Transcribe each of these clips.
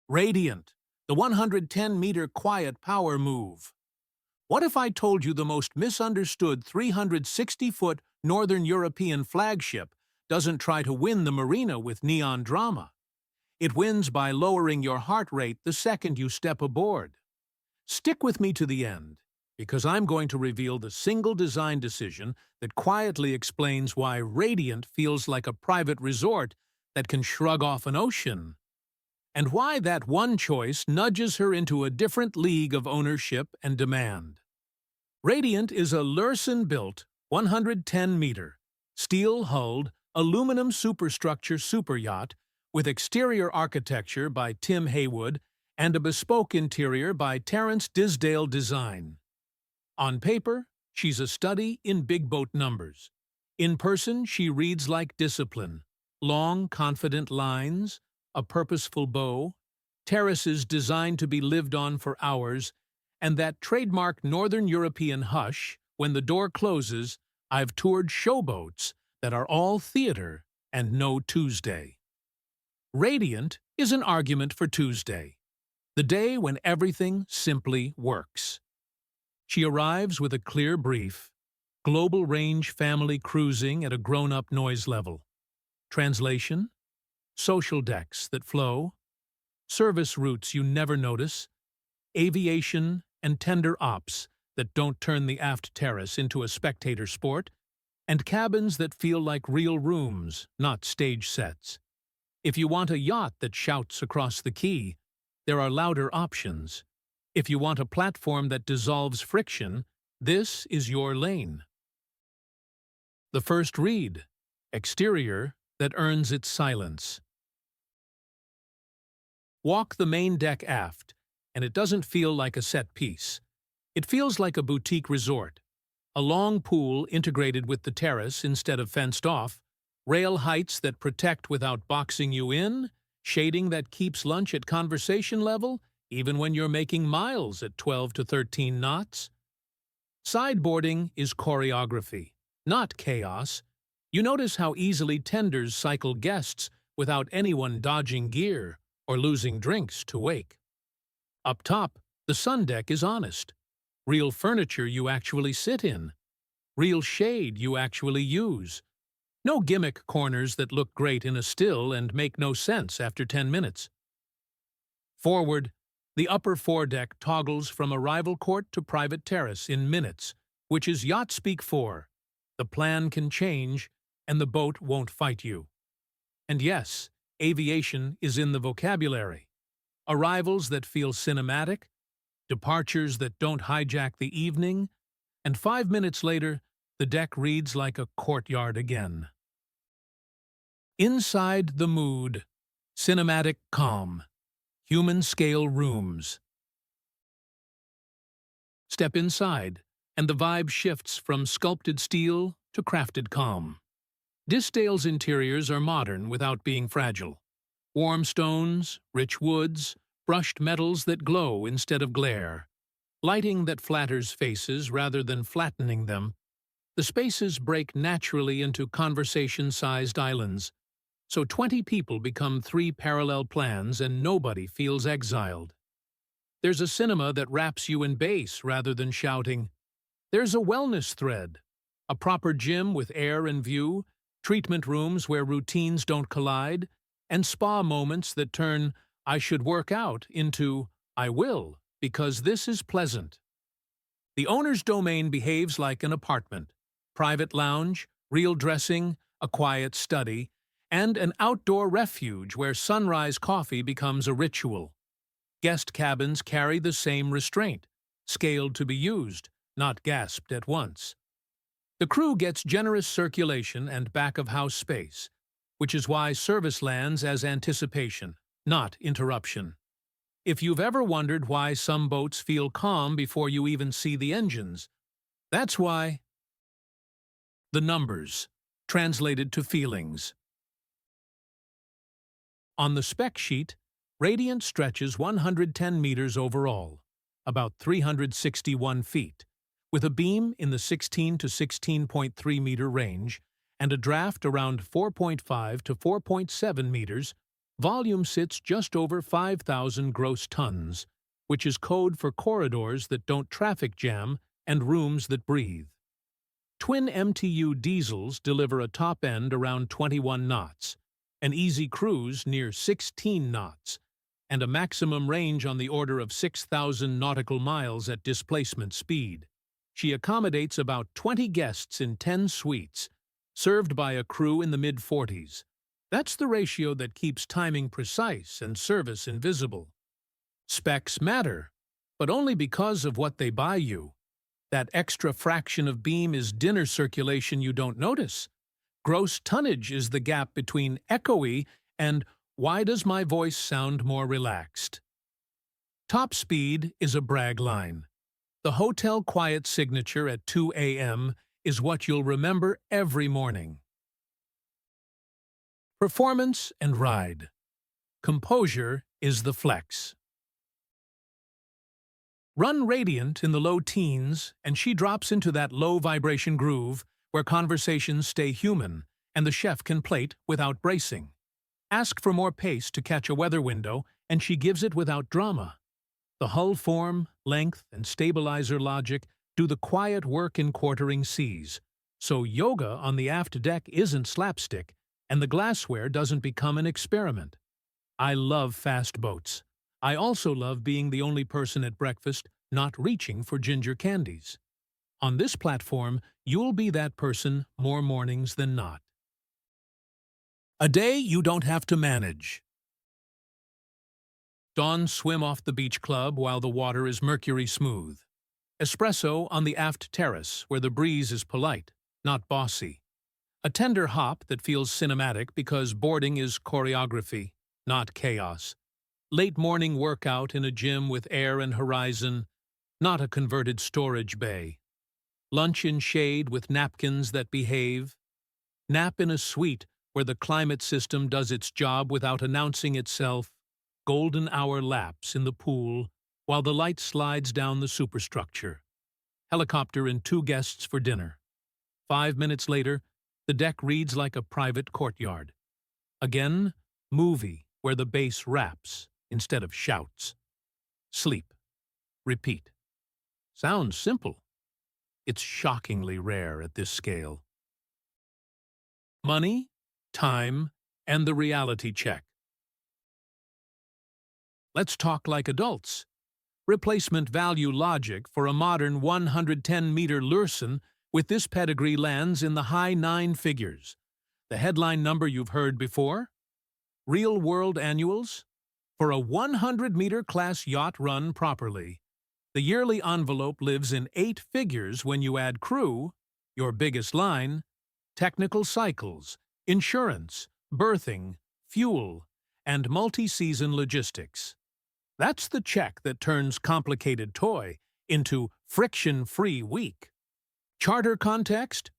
Radiant, the 110-meter quiet power move. What if I told you the most misunderstood 360-foot Northern European flagship doesn't try to win the marina with neon drama? It wins by lowering your heart rate the second you step aboard. Stick with me to the end, because I'm going to reveal the single design decision that quietly explains why Radiant feels like a private resort that can shrug off an ocean, and why that one choice nudges her into a different league of ownership and demand. Radiant is a Lurssen-built, 110-meter, steel-hulled, aluminum superstructure superyacht with exterior architecture by Tim Heywood and a bespoke interior by Terence Disdale design. On paper, she's a study in big boat numbers. In person, she reads like discipline. Long, confident lines, a purposeful bow, terraces designed to be lived on for hours, and that trademark Northern European hush when the door closes. I've toured showboats that are all theater and no Tuesday. Radiant is an argument for Tuesday, the day when everything simply works. She arrives with a clear brief, global range family cruising at a grown-up noise level. Translation? Social decks that flow, service routes you never notice, aviation and tender ops that don't turn the aft terrace into a spectator sport, and cabins that feel like real rooms, not stage sets. If you want a yacht that shouts across the quay, there are louder options. If you want a platform that dissolves friction, this is your lane. The first read, exterior that earns its silence. Walk the main deck aft, and it doesn't feel like a set piece. It feels like a boutique resort. A long pool integrated with the terrace instead of fenced off, rail heights that protect without boxing you in, shading that keeps lunch at conversation level, even when you're making miles at 12 to 13 knots. Sideboarding is choreography, not chaos. You notice how easily tenders cycle guests without anyone dodging gear or losing drinks to wake. Up top, the sun deck is honest. Real furniture you actually sit in. Real shade you actually use. No gimmick corners that look great in a still and make no sense after 10 minutes. Forward, the upper foredeck toggles from arrival court to private terrace in minutes, which is yacht speak for. The plan can change, and the boat won't fight you. And yes, aviation is in the vocabulary. Arrivals that feel cinematic, departures that don't hijack the evening, and 5 minutes later, the deck reads like a courtyard again. Inside the mood, cinematic calm, human-scale rooms. Step inside, and the vibe shifts from sculpted steel to crafted calm. Disdale's interiors are modern without being fragile. Warm stones, rich woods, brushed metals that glow instead of glare. Lighting that flatters faces rather than flattening them. The spaces break naturally into conversation-sized islands, so 20 people become 3 parallel plans and nobody feels exiled. There's a cinema that wraps you in bass rather than shouting. There's a wellness thread, a proper gym with air and view, treatment rooms where routines don't collide, and spa moments that turn "I should work out" into "I will, because this is pleasant." The owner's domain behaves like an apartment. Private lounge, real dressing, a quiet study, and an outdoor refuge where sunrise coffee becomes a ritual. Guest cabins carry the same restraint, scaled to be used, not gasped at once. The crew gets generous circulation and back-of-house space, which is why service lands as anticipation, not interruption. If you've ever wondered why some boats feel calm before you even see the engines, that's why. The numbers, translated to feelings. On the spec sheet, Radiant stretches 110 meters overall, about 361 feet, with a beam in the 16 to 16.3 meter range and a draft around 4.5 to 4.7 meters, Volume sits just over 5,000 gross tons, which is code for corridors that don't traffic jam and rooms that breathe. Twin MTU diesels deliver a top end around 21 knots, an easy cruise near 16 knots, and a maximum range on the order of 6,000 nautical miles at displacement speed. She accommodates about 20 guests in 10 suites, served by a crew in the mid-40s. That's the ratio that keeps timing precise and service invisible. Specs matter, but only because of what they buy you. That extra fraction of beam is dinner circulation you don't notice. Gross tonnage is the gap between echoey and why does my voice sound more relaxed? Top speed is a brag line. The hotel quiet signature at 2 a.m. is what you'll remember every morning. Performance and ride. Composure is the flex. Run Radiant in the low teens, and she drops into that low vibration groove where conversations stay human and the chef can plate without bracing. Ask for more pace to catch a weather window, and she gives it without drama. The hull form, length, and stabilizer logic do the quiet work in quartering seas, so yoga on the aft deck isn't slapstick, and the glassware doesn't become an experiment. I love fast boats. I also love being the only person at breakfast not reaching for ginger candies. On this platform, you'll be that person more mornings than not. A day you don't have to manage. Dawn swim off the beach club while the water is mercury smooth. Espresso on the aft terrace where the breeze is polite, not bossy. A tender hop that feels cinematic because boarding is choreography, not chaos. Late morning workout in a gym with air and horizon, not a converted storage bay. Lunch in shade with napkins that behave. Nap in a suite where the climate system does its job without announcing itself. Golden hour laps in the pool while the light slides down the superstructure. Helicopter and 2 guests for dinner. 5 minutes later, the deck reads like a private courtyard. Again, movie where the bass raps instead of shouts. Sleep. Repeat. Sounds simple. It's shockingly rare at this scale. Money, time, and the reality check. Let's talk like adults. Replacement value logic for a modern 110-meter Lurssen with this pedigree lands in the high 9 figures. The headline number you've heard before? Real-world annuals? For a 100-meter class yacht run properly, the yearly envelope lives in 8 figures when you add crew, your biggest line, technical cycles, insurance, berthing, fuel, and multi-season logistics. That's the check that turns complicated toy into friction-free week. Charter context?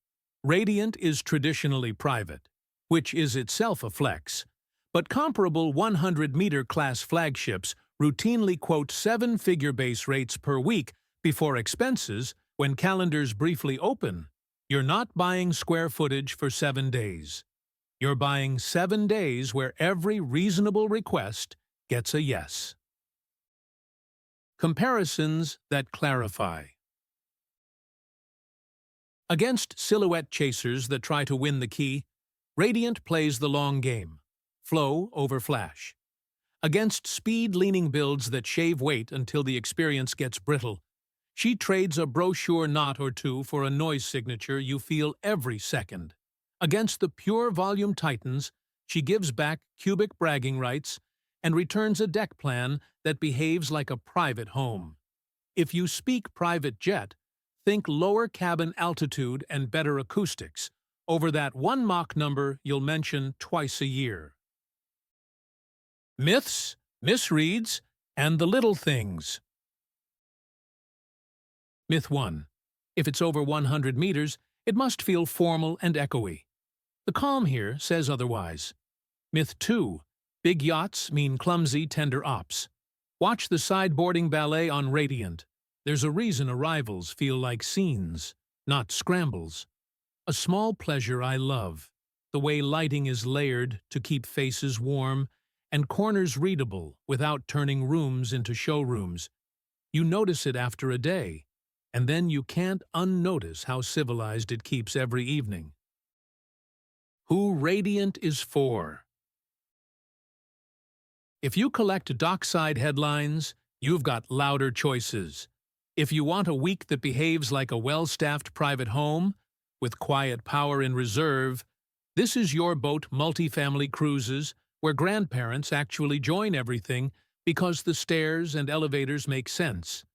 Radiant is traditionally private, which is itself a flex, but comparable 100-meter class flagships routinely quote 7-figure base rates per week before expenses when calendars briefly open. You're not buying square footage for 7 days. You're buying 7 days where every reasonable request gets a yes. Comparisons that clarify. Against silhouette chasers that try to win the key, Radiant plays the long game. Flow over flash. Against speed-leaning builds that shave weight until the experience gets brittle, she trades a brochure knot or two for a noise signature you feel every second. Against the pure volume titans, she gives back cubic bragging rights and returns a deck plan that behaves like a private home. If you speak private jet, think lower cabin altitude and better acoustics over that one Mach number you'll mention twice a year. Myths, misreads, and the little things. Myth 1. If it's over 100 meters, it must feel formal and echoey. The calm here says otherwise. Myth 2. Big yachts mean clumsy, tender ops. Watch the sideboarding ballet on Radiant. There's a reason arrivals feel like scenes, not scrambles. A small pleasure I love, the way lighting is layered to keep faces warm, and corners readable without turning rooms into showrooms. You notice it after a day, and then you can't unnotice how civilized it keeps every evening. Who Radiant is for. If you collect dockside headlines, you've got louder choices. If you want a week that behaves like a well-staffed private home, with quiet power in reserve, this is your boat. Multifamily cruises, where grandparents actually join everything because the stairs and elevators make sense.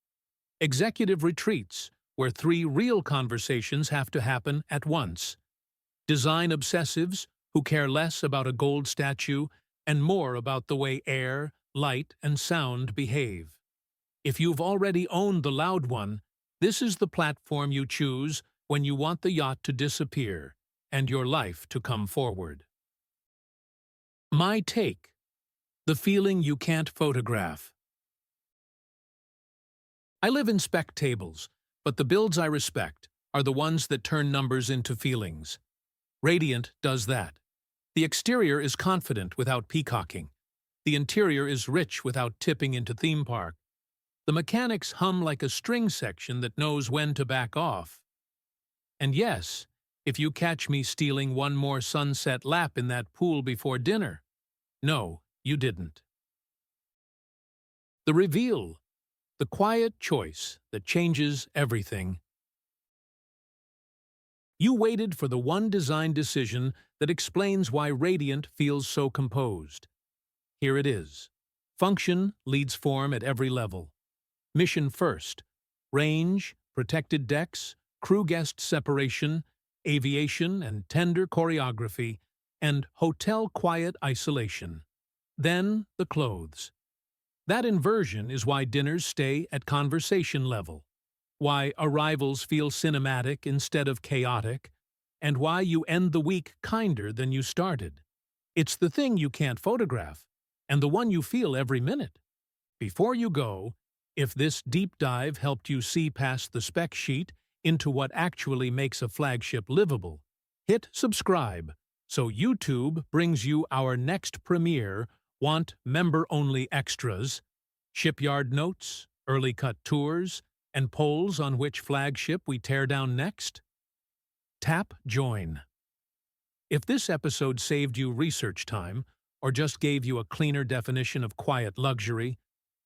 Executive retreats, where 3 real conversations have to happen at once. Design obsessives, who care less about a gold statue and more about the way air, light, and sound behave. If you've already owned the loud one, this is the platform you choose when you want the yacht to disappear and your life to come forward. My take: the feeling you can't photograph. I live in spec tables, but the builds I respect are the ones that turn numbers into feelings. Radiant does that. The exterior is confident without peacocking. The interior is rich without tipping into theme park. The mechanics hum like a string section that knows when to back off. And yes, if you catch me stealing one more sunset lap in that pool before dinner. No, you didn't. The reveal. The quiet choice that changes everything. You waited for the one design decision that explains why Radiant feels so composed. Here it is. Function leads form at every level. Mission first. Range, protected decks, crew guest separation, aviation and tender choreography, and hotel quiet isolation. Then the clothes. That inversion is why dinners stay at conversation level, why arrivals feel cinematic instead of chaotic, and why you end the week kinder than you started. It's the thing you can't photograph, and the one you feel every minute. Before you go, if this deep dive helped you see past the spec sheet into what actually makes a flagship livable, hit subscribe so YouTube brings you our next premiere. Want member-only extras, shipyard notes, early cut tours, and polls on which flagship we tear down next? Tap Join. If this episode saved you research time or just gave you a cleaner definition of quiet luxury,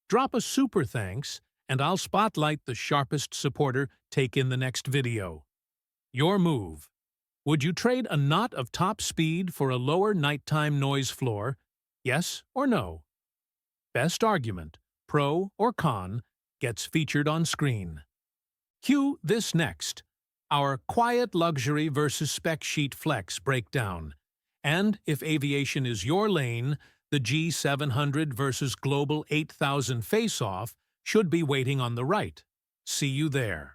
drop a super thanks and I'll spotlight the sharpest supporter take in the next video. Your move. Would you trade a knot of top speed for a lower nighttime noise floor? Yes or no? Best argument, pro or con, gets featured on screen. Cue this next, our quiet luxury versus spec sheet flex breakdown. And if aviation is your lane, the G700 versus Global 8000 face-off should be waiting on the right. See you there.